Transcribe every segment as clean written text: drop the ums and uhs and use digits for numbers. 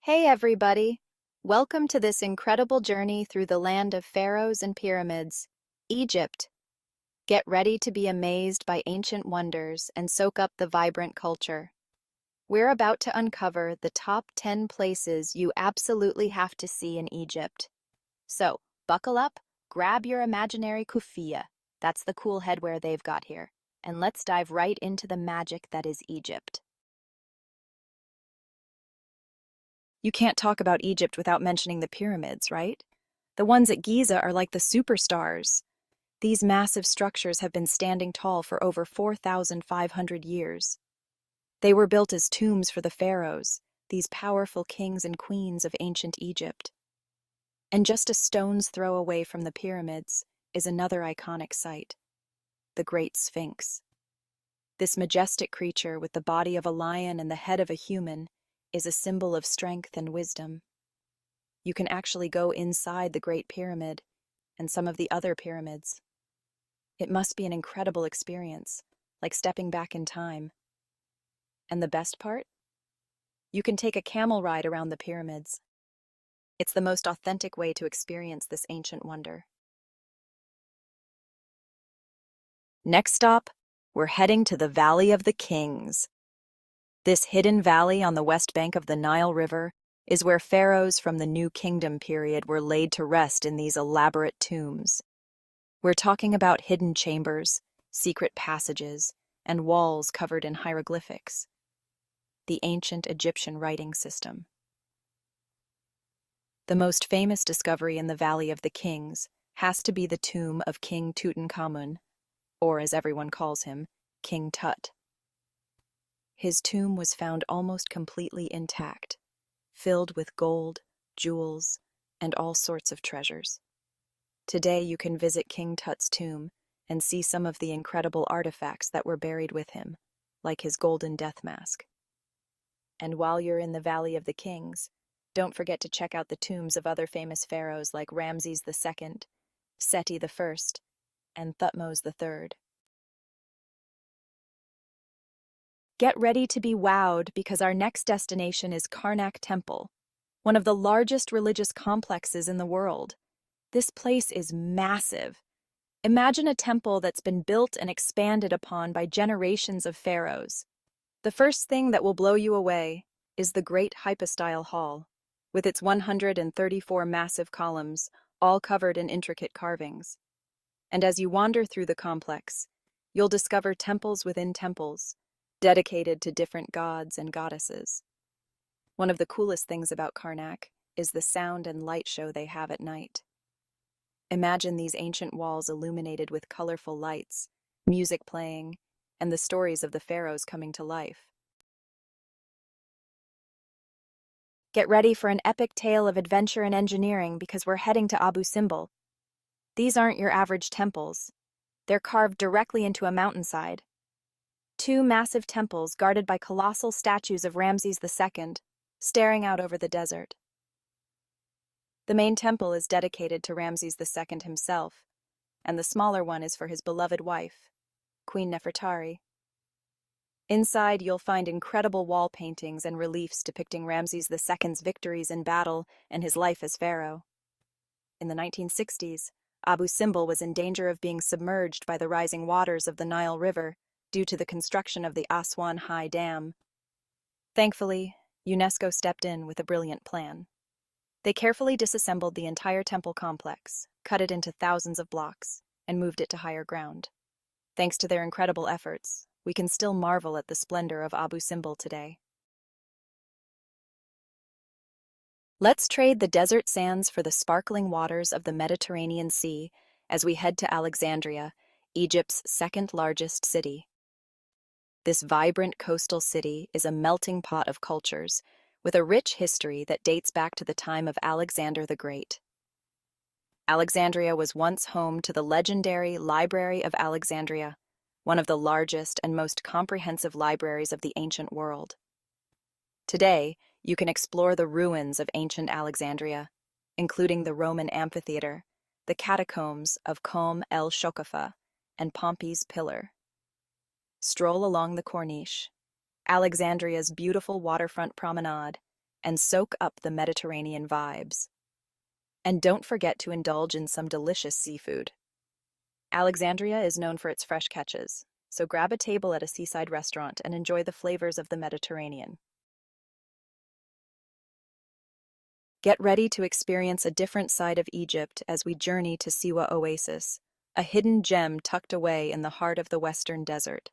Hey everybody! Welcome to this incredible journey through the land of pharaohs and pyramids, Egypt. Get ready to be amazed by ancient wonders and soak up the vibrant culture. We're about to uncover the top 10 places you absolutely have to see in Egypt. So, buckle up, grab your imaginary kufiya, that's the cool headwear they've got here, and let's dive right into the magic that is Egypt. You can't talk about Egypt without mentioning the pyramids, right? The ones at Giza are like the superstars. These massive structures have been standing tall for over 4,500 years. They were built as tombs for the pharaohs, these powerful kings and queens of ancient Egypt. And just a stone's throw away from the pyramids is another iconic sight, the Great Sphinx. This majestic creature with the body of a lion and the head of a human is a symbol of strength and wisdom. You can actually go inside the Great Pyramid and some of the other pyramids. It must be an incredible experience, like stepping back in time. And the best part? You can take a camel ride around the pyramids. It's the most authentic way to experience this ancient wonder. Next stop, we're heading to the Valley of the Kings. This hidden valley on the west bank of the Nile River is where pharaohs from the New Kingdom period were laid to rest in these elaborate tombs. We're talking about hidden chambers, secret passages, and walls covered in hieroglyphics. The ancient Egyptian writing system. The most famous discovery in the Valley of the Kings has to be the tomb of King Tutankhamun, or as everyone calls him, King Tut. His tomb was found almost completely intact, filled with gold, jewels, and all sorts of treasures. Today you can visit King Tut's tomb and see some of the incredible artifacts that were buried with him, like his golden death mask. And while you're in the Valley of the Kings, don't forget to check out the tombs of other famous pharaohs like Ramses II, Seti I, and Thutmose III. Get ready to be wowed because our next destination is Karnak Temple, one of the largest religious complexes in the world. This place is massive. Imagine a temple that's been built and expanded upon by generations of pharaohs. The first thing that will blow you away is the Great Hypostyle Hall, with its 134 massive columns, all covered in intricate carvings. And as you wander through the complex, you'll discover temples within temples, dedicated to different gods and goddesses. One of the coolest things about Karnak is the sound and light show they have at night. Imagine these ancient walls illuminated with colorful lights, music playing, and the stories of the pharaohs coming to life. Get ready for an epic tale of adventure and engineering because we're heading to Abu Simbel. These aren't your average temples. They're carved directly into a mountainside. Two massive temples guarded by colossal statues of Ramses II, staring out over the desert. The main temple is dedicated to Ramses II himself, and the smaller one is for his beloved wife, Queen Nefertari. Inside, you'll find incredible wall paintings and reliefs depicting Ramses II's victories in battle and his life as pharaoh. In the 1960s, Abu Simbel was in danger of being submerged by the rising waters of the Nile River due to the construction of the Aswan High Dam. Thankfully, UNESCO stepped in with a brilliant plan. They carefully disassembled the entire temple complex, cut it into thousands of blocks, and moved it to higher ground. Thanks to their incredible efforts, we can still marvel at the splendor of Abu Simbel today. Let's trade the desert sands for the sparkling waters of the Mediterranean Sea as we head to Alexandria, Egypt's second-largest city. This vibrant coastal city is a melting pot of cultures, with a rich history that dates back to the time of Alexander the Great. Alexandria was once home to the legendary Library of Alexandria, one of the largest and most comprehensive libraries of the ancient world. Today, you can explore the ruins of ancient Alexandria, including the Roman amphitheater, the catacombs of Qom el-Shokafa, and Pompey's Pillar. Stroll along the Corniche, Alexandria's beautiful waterfront promenade, and soak up the Mediterranean vibes. And don't forget to indulge in some delicious seafood. Alexandria is known for its fresh catches, so grab a table at a seaside restaurant and enjoy the flavors of the Mediterranean. Get ready to experience a different side of Egypt as we journey to Siwa Oasis, a hidden gem tucked away in the heart of the Western Desert.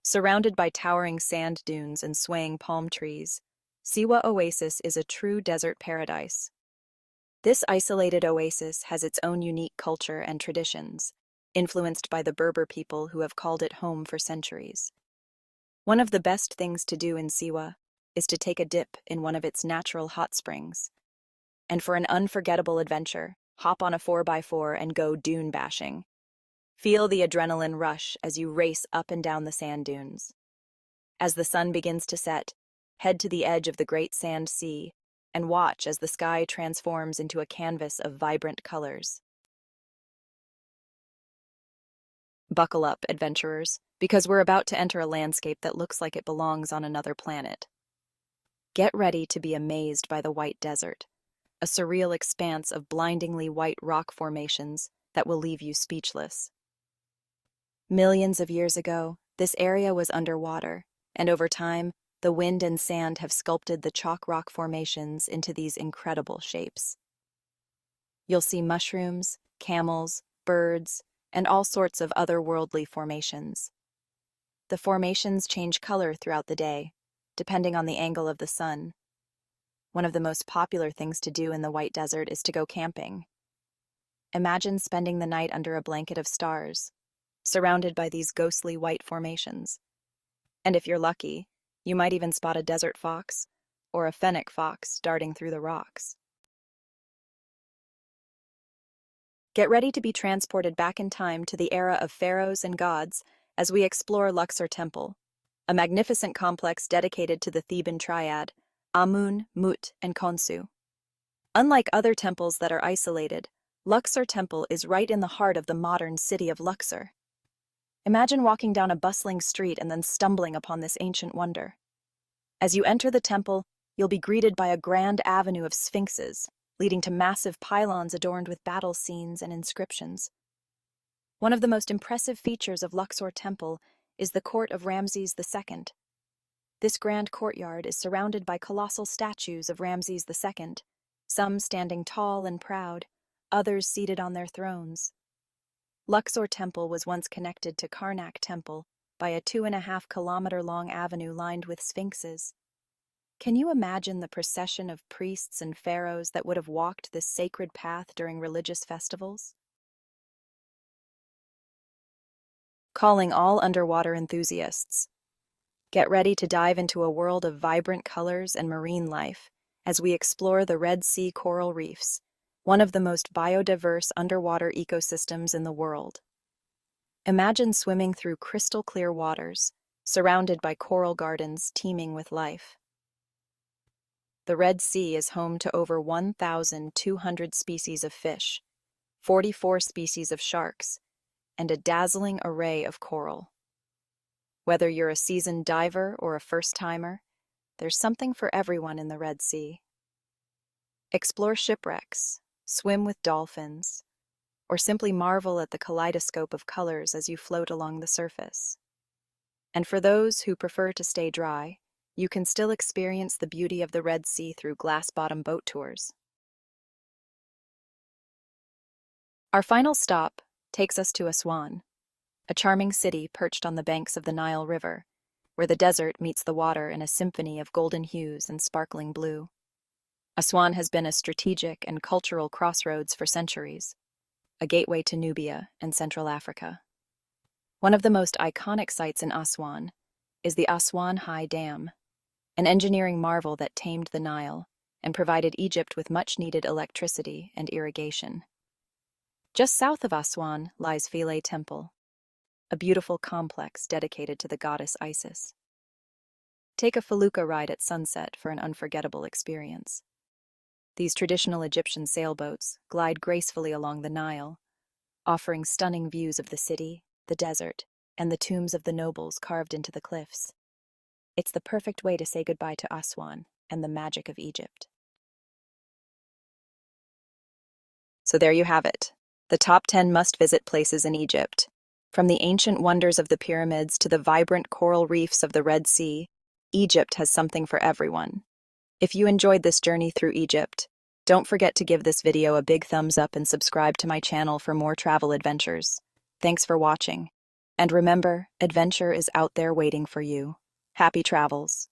Surrounded by towering sand dunes and swaying palm trees, Siwa Oasis is a true desert paradise. This isolated oasis has its own unique culture and traditions, influenced by the Berber people who have called it home for centuries. One of the best things to do in Siwa is to take a dip in one of its natural hot springs. And for an unforgettable adventure, hop on a 4x4 and go dune bashing. Feel the adrenaline rush as you race up and down the sand dunes. As the sun begins to set, head to the edge of the Great Sand Sea and watch as the sky transforms into a canvas of vibrant colors. Buckle up, adventurers, because we're about to enter a landscape that looks like it belongs on another planet. Get ready to be amazed by the white desert, a surreal expanse of blindingly white rock formations that will leave you speechless. Millions of years ago, this area was underwater, and over time, the wind and sand have sculpted the chalk rock formations into these incredible shapes. You'll see mushrooms, camels, birds, and all sorts of otherworldly formations. The formations change color throughout the day, depending on the angle of the sun. One of the most popular things to do in the White Desert is to go camping. Imagine spending the night under a blanket of stars, surrounded by these ghostly white formations. And if you're lucky, you might even spot a desert fox or a fennec fox darting through the rocks. Get ready to be transported back in time to the era of pharaohs and gods as we explore Luxor Temple, a magnificent complex dedicated to the Theban triad, Amun, Mut, and Khonsu. Unlike other temples that are isolated, Luxor Temple is right in the heart of the modern city of Luxor. Imagine walking down a bustling street and then stumbling upon this ancient wonder. As you enter the temple, you'll be greeted by a grand avenue of sphinxes, leading to massive pylons adorned with battle scenes and inscriptions. One of the most impressive features of Luxor Temple is the court of Ramses II. This grand courtyard is surrounded by colossal statues of Ramses II, some standing tall and proud, others seated on their thrones. Luxor Temple was once connected to Karnak Temple by a 2.5-kilometer-long avenue lined with sphinxes. Can you imagine the procession of priests and pharaohs that would have walked this sacred path during religious festivals? Calling all underwater enthusiasts. Get ready to dive into a world of vibrant colors and marine life as we explore the Red Sea coral reefs, one of the most biodiverse underwater ecosystems in the world. Imagine swimming through crystal-clear waters, surrounded by coral gardens teeming with life. The Red Sea is home to over 1,200 species of fish, 44 species of sharks, and a dazzling array of coral. Whether you're a seasoned diver or a first-timer, there's something for everyone in the Red Sea. Explore shipwrecks, swim with dolphins, or simply marvel at the kaleidoscope of colors as you float along the surface. And for those who prefer to stay dry, you can still experience the beauty of the Red Sea through glass-bottom boat tours. Our final stop takes us to Aswan, a charming city perched on the banks of the Nile River, where the desert meets the water in a symphony of golden hues and sparkling blue. Aswan has been a strategic and cultural crossroads for centuries, a gateway to Nubia and Central Africa. One of the most iconic sites in Aswan is the Aswan High Dam, an engineering marvel that tamed the Nile and provided Egypt with much-needed electricity and irrigation. Just south of Aswan lies Philae Temple, a beautiful complex dedicated to the goddess Isis. Take a felucca ride at sunset for an unforgettable experience. These traditional Egyptian sailboats glide gracefully along the Nile, offering stunning views of the city, the desert, and the tombs of the nobles carved into the cliffs. It's the perfect way to say goodbye to Aswan and the magic of Egypt. So there you have it, the top 10 must-visit places in Egypt. From the ancient wonders of the pyramids to the vibrant coral reefs of the Red Sea, Egypt has something for everyone. If you enjoyed this journey through Egypt, don't forget to give this video a big thumbs up and subscribe to my channel for more travel adventures. Thanks for watching. And remember, adventure is out there waiting for you. Happy travels.